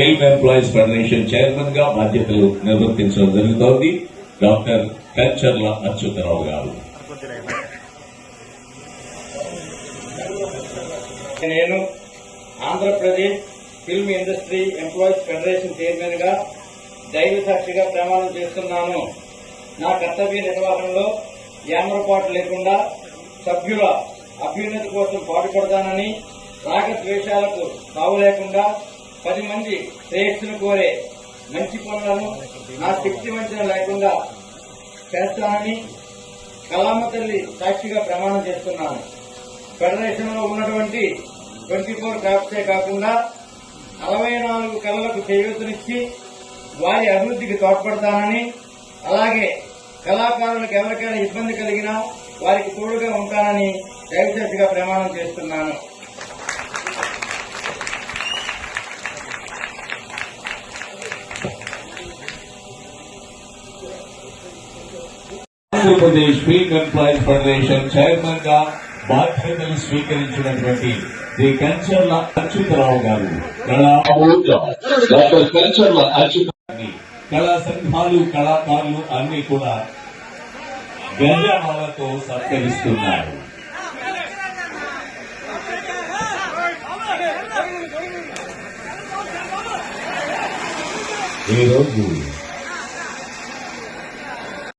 Film employees federation chairman గా బాధ్యతలు నిర్వర్తించడం జరుగుతోంది. డాక్టర్ కంచర్ల అచ్యుతరావు గారు. నేను Andhra Pradesh film industry employees federation chairman గా దైవ సాక్షిగా ప్రమాణం చేస్తున్నాను. నా కర్తవ్య నిర్వహణలో ఏమరపాటు లేకుండా సభ్యుల అభ్యున్నతి కోసం పాటుపడతానని, రాగద్వేషాలకు తావు లేకుండా 10 మంది శ్రేయస్సును కోరే మంచి పనులను నా శక్తి వంచన లేకుండా చేస్తానని కళామ తల్లి సాక్షిగా ప్రమాణం చేస్తున్నాను. ఫెడరేషన్ లో ఉన్నటువంటి 24 క్రాఫ్ట్సే కాకుండా 64 కళలకు చేయూతనిచ్చి వారి అభివృద్ధికి తోడ్పడతానని, అలాగే కళాకారులకు ఎవరికైనా ఇబ్బంది కలిగినా వారికి తోడుగా ఉంటానని దయచేసిగా ప్రమాణం చేస్తున్నాను. Andhra Pradesh film employees federation chairman గా బాధ్యతలు స్వీకరించినటువంటి శ్రీ కంచర్ల అచ్యుతరావు గారు, డాక్టర్ కంచర్ల అచ్యుతరావు కళా సంఘాలు, కళాకారులు అన్ని కూడా గజమాలతో సత్కరిస్తున్నారు. ఈరోజు